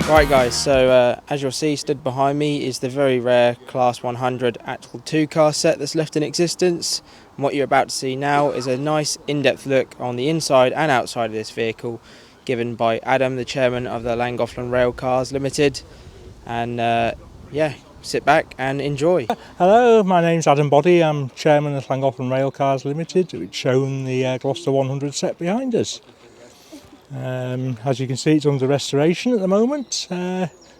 Right guys, so as you'll see, stood behind me is the very rare Class 100 actual 2-car set that's left in existence. And what you're about to see now is a nice in-depth look on the inside and outside of this vehicle, given by Adam, the chairman of the Llangollen Railcars Ltd. And yeah, sit back and enjoy. Hello, my name's Adam Body. I'm chairman of Llangollen Railcars Ltd, which own the Gloucester 100 set behind us. As you can see, it's under restoration at the moment,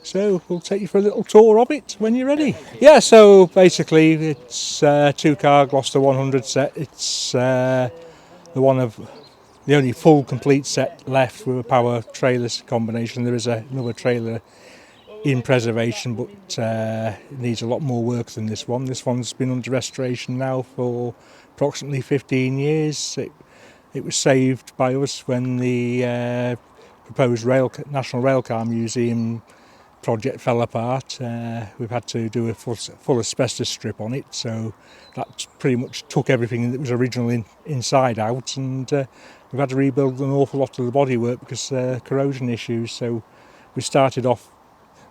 so we'll take you for a little tour of it when you're ready. Yeah, so basically it's a 2-car Gloucester 100 set. It's the only full complete set left with a power trailer combination. There is another trailer in preservation, but it needs a lot more work than this one. This one's been under restoration now for approximately 15 years. It was saved by us when the proposed National Railcar Museum project fell apart. We've had to do a full asbestos strip on it, so that pretty much took everything that was originally inside out, and we've had to rebuild an awful lot of the bodywork because corrosion issues. So we started off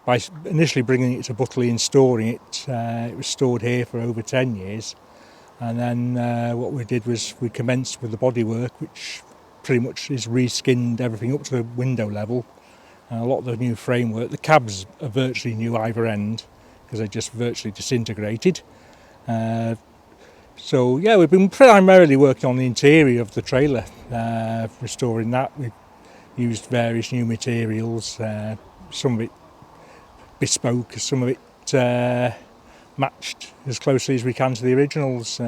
by initially bringing it to Butley and storing it. It was stored here for over 10 years. And then what we did was we commenced with the bodywork, which pretty much is reskinned everything up to the window level. And a lot of the new framework, the cabs are virtually new either end because they just virtually disintegrated. So yeah, we've been primarily working on the interior of the trailer, restoring that. We've used various new materials, some of it bespoke, some of it matched as closely as we can to the originals.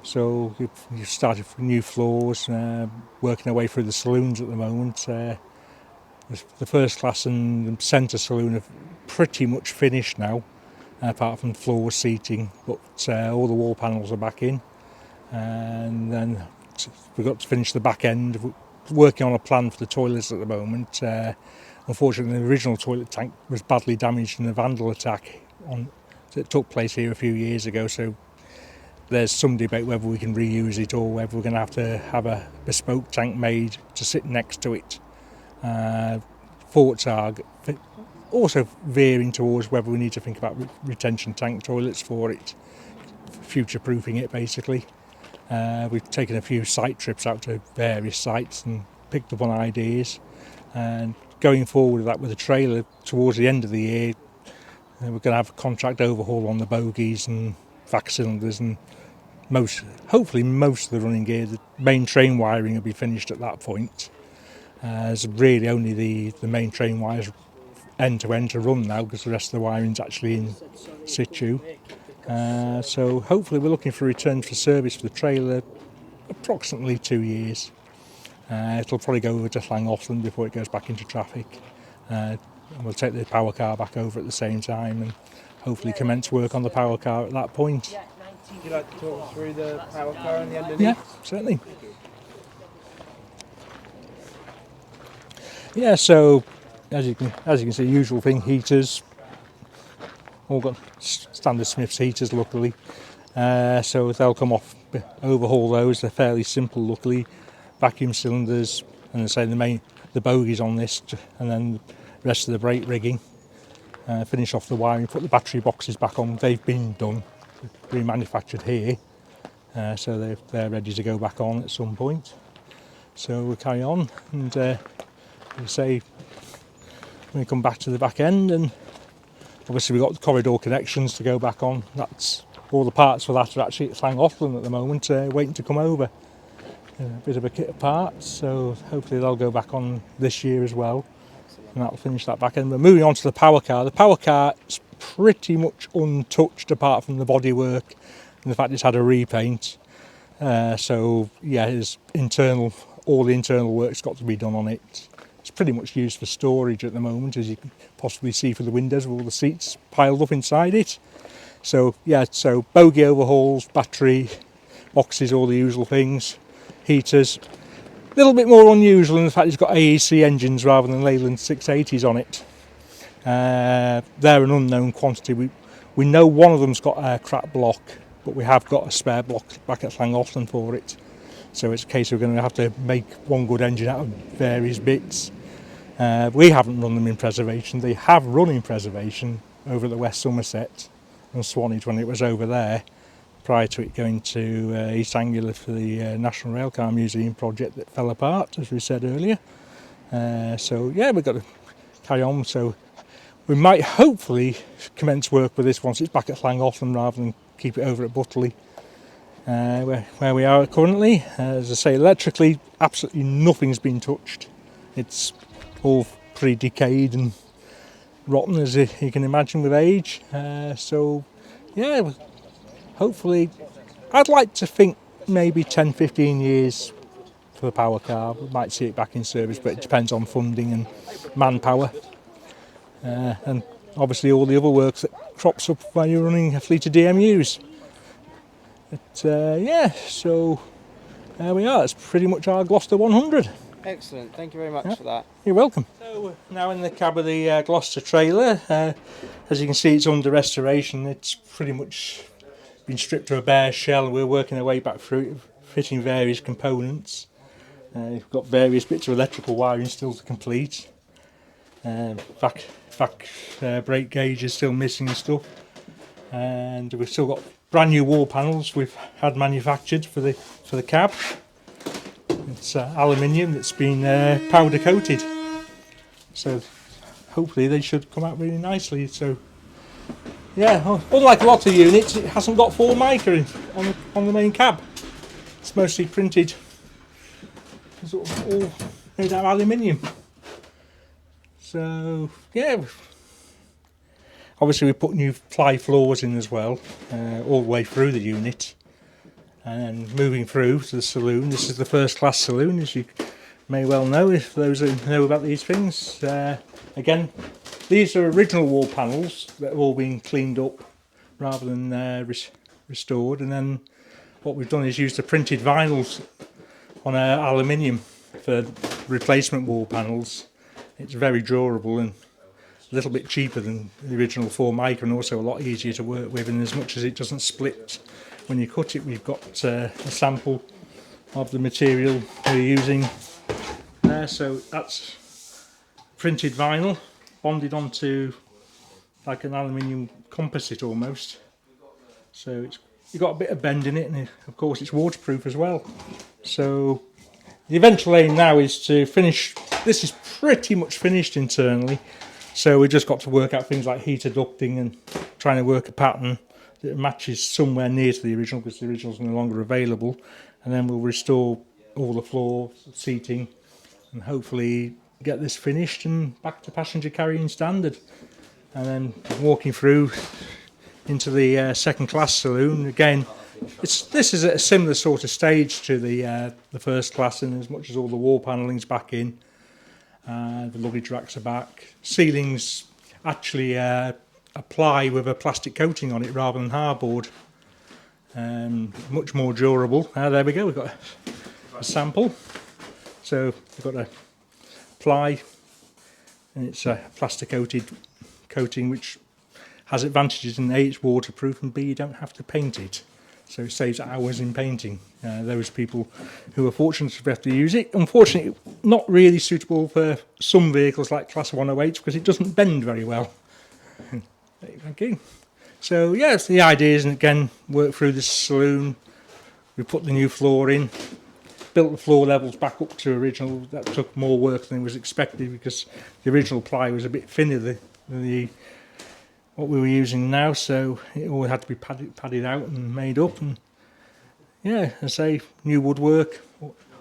So we've started new floors, working our way through the saloons at the moment. The first class and the centre saloon are pretty much finished now, apart from floor seating, but all the wall panels are back in. And then we've got to finish the back end. We're working on a plan for the toilets at the moment. Unfortunately, the original toilet tank was badly damaged in a vandal attack that took place here a few years ago, so there's some debate whether we can reuse it or whether we're going to have a bespoke tank made to sit next to it. Thoughts are also veering towards whether we need to think about retention tank toilets for it, future-proofing it basically. We've taken a few site trips out to various sites and picked up on ideas, and going forward with that with the trailer towards the end of the year, we're going to have a contract overhaul on the bogies and vac cylinders, and hopefully most of the running gear. The main train wiring will be finished at that point. There's really only the main train wires end to end to run now, because the rest of the wiring's actually in situ. So hopefully we're looking for a return for service for the trailer approximately 2 years. It'll probably go over to Llangollen before it goes back into traffic. And we'll take the power car back over at the same time and hopefully commence work on the power car at that point. Would you like to talk through the power car and the underneath? Yeah, certainly. Yeah, so as you can see, usual thing, heaters, all got standard Smiths heaters luckily. So they'll come off, overhaul those, they're fairly simple luckily. Vacuum cylinders, and I say the bogies on this, and then the rest of the brake rigging. Finish off the wiring, put the battery boxes back on. They've been done, remanufactured here, so they're ready to go back on at some point. So we'll carry on, and we say we come back to the back end, and obviously we've got the corridor connections to go back on. That's all the parts for that are actually at Llangollen at the moment, waiting to come over. A bit of a kit of parts, so hopefully they'll go back on this year as well, and that'll finish that back end. But moving on to the power car, is pretty much untouched apart from the bodywork and the fact it's had a repaint. So yeah, all the internal work's got to be done on it. It's pretty much used for storage at the moment, as you can possibly see from the windows with all the seats piled up inside it. So yeah, so bogie overhauls, battery boxes, all the usual things, heaters. A little bit more unusual in the fact it's got AEC engines rather than Leyland 680s on it. They're an unknown quantity. We know one of them's got a crap block, but we have got a spare block back at Llangollen for it. So it's a case of we're going to have to make one good engine out of various bits. We haven't run them in preservation. They have run in preservation over at the West Somerset and Swanage when it was over there, prior to it going to East Anglia for the National Railcar Museum project that fell apart, as we said earlier. So yeah, we've got to carry on. So we might hopefully commence work with this once it's back at Llangollen rather than keep it over at Butterley, where we are currently. As I say, electrically, absolutely nothing's been touched. It's all pretty decayed and rotten, as you can imagine, with age. So yeah, hopefully, I'd like to think maybe 10-15 years for the power car. We might see it back in service, but it depends on funding and manpower. And obviously all the other work that crops up while you're running a fleet of DMUs. But yeah, so there we are. It's pretty much our Gloucester 100. Excellent, thank you very much for that. You're welcome. So we're now in the cab of the Gloucester trailer. As you can see, it's under restoration. It's pretty much been stripped to a bare shell. We're working our way back through it, fitting various components. We've got various bits of electrical wiring still to complete. Back brake gauge is still missing and stuff. And we've still got brand new wall panels we've had manufactured for the cab. It's aluminium that's been powder coated, so hopefully they should come out really nicely. So yeah, unlike a lot of units, it hasn't got full mica on the main cab. It's mostly printed, sort of all made out of aluminium. So yeah, obviously we put new ply floors in as well, all the way through the unit. And moving through to the saloon, this is the first class saloon, as you may well know, if those who know about these things. Again, these are original wall panels that have all been cleaned up rather than restored. And then what we've done is used the printed vinyls on aluminium for replacement wall panels. It's very durable and a little bit cheaper than the original Formica, and also a lot easier to work with, and as much as it doesn't split when you cut it, we've got a sample of the material we're using there. So that's printed vinyl bonded onto like an aluminium composite almost. So you've got a bit of bend in it, and of course it's waterproof as well. So the eventual aim now is to finish. This is pretty much finished internally, so we've just got to work out things like heater ducting and trying to work a pattern that matches somewhere near to the original, because the original is no longer available. And then we'll restore all the floor, seating, and hopefully get this finished and back to passenger carrying standard. And then walking through into the second class saloon again. This is at a similar sort of stage to the first class, in as much as all the wall panelling's back in, the luggage racks are back. Ceilings actually apply with a plastic coating on it rather than hardboard. Much more durable. There we go, we've got a sample. So we've got a ply, and it's a plastic coated coating which has advantages in A, it's waterproof, and B, you don't have to paint it. So it saves hours in painting. Those people who are fortunate to be able to use it. Unfortunately, not really suitable for some vehicles like Class 108s because it doesn't bend very well. Thank you. So yes, the idea is, and again, work through the saloon. We put the new floor in, built the floor levels back up to original. That took more work than was expected because the original ply was a bit thinner than the what we were using now, so it all had to be padded out and made up. And yeah, I say new woodwork.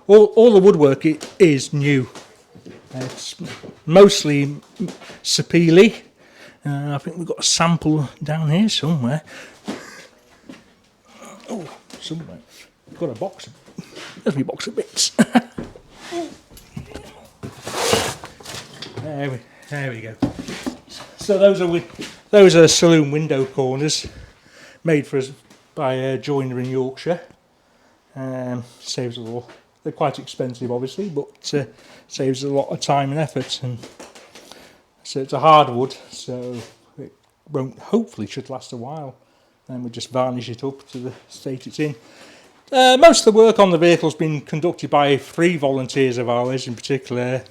All the woodwork is new. It's mostly sapele. I think we've got a sample down here somewhere. Oh, somewhere. We've got a box. There's my box of bits. There we go. So those are saloon window corners made for us by a joiner in Yorkshire. Saves a lot. They're quite expensive, obviously, but saves a lot of time and effort. And so it's a hardwood, so it hopefully should last a while. And we just varnish it up to the state it's in. Most of the work on the vehicle has been conducted by 3 volunteers of ours in particular,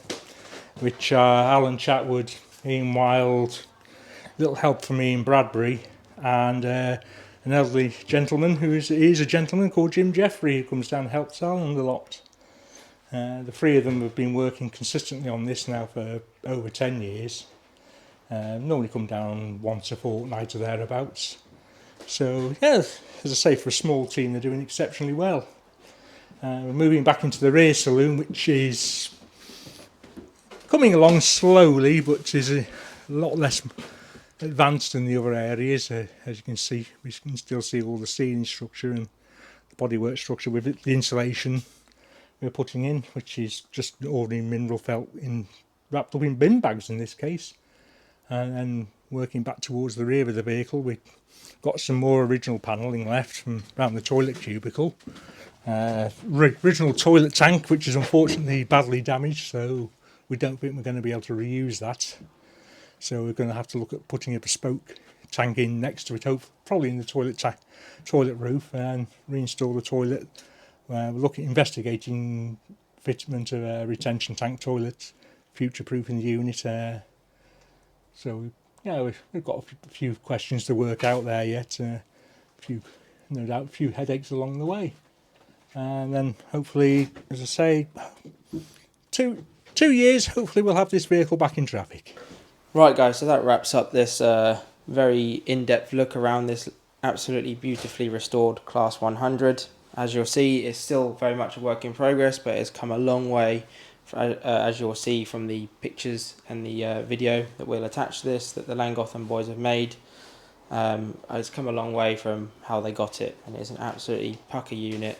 which are Alan Chatwood, Ian Wild, little help from Ian Bradbury, and an elderly gentleman who is a gentleman called Jim Jeffrey, who comes down and helps Alan a lot. The 3 of them have been working consistently on this now for over 10 years. Normally come down once a fortnight or thereabouts. So yeah, as I say, for a small team they're doing exceptionally well. We're moving back into the rear saloon, which is coming along slowly, but is a lot less advanced than the other areas. As you can see, we can still see all the ceiling structure and the bodywork structure with the insulation we're putting in, which is just ordinary mineral felt wrapped up in bin bags in this case. And then working back towards the rear of the vehicle, we've got some more original panelling left from around the toilet cubicle. Original toilet tank, which is unfortunately badly damaged, so we don't think we're going to be able to reuse that. So we're going to have to look at putting a bespoke tank in next to it, probably in the toilet roof, and reinstall the toilet. We're looking at investigating fitment of a retention tank toilet, future-proofing the unit. So yeah, we've got a few questions to work out there yet. No doubt, a few headaches along the way, and then hopefully, as I say, 2 years. Hopefully, we'll have this vehicle back in traffic. Right, guys. So that wraps up this very in-depth look around this absolutely beautifully restored Class 100. As you'll see, it's still very much a work in progress, but it's come a long way, as you'll see from the pictures and the video that we'll attach to this, that the Llangollen boys have made. It's come a long way from how they got it, and it's an absolutely pucker unit.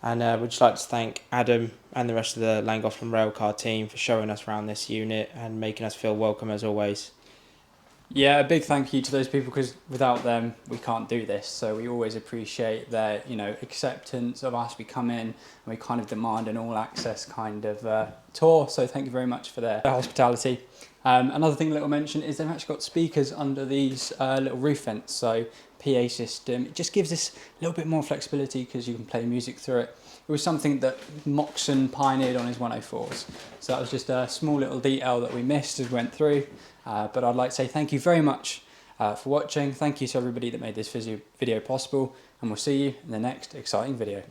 And we'd just like to thank Adam and the rest of the Llangollen Railcar team for showing us around this unit and making us feel welcome as always. Yeah, a big thank you to those people, because without them we can't do this. So we always appreciate their, acceptance of us. We come in and we kind of demand an all-access kind of tour. So thank you very much for their hospitality. Another thing that I'll mention is they've actually got speakers under these little roof vents. So PA system. It just gives us a little bit more flexibility because you can play music through it. It was something that Moxon pioneered on his 104s. So that was just a small little detail that we missed as we went through. But I'd like to say thank you very much for watching. Thank you to everybody that made this video possible, and we'll see you in the next exciting video.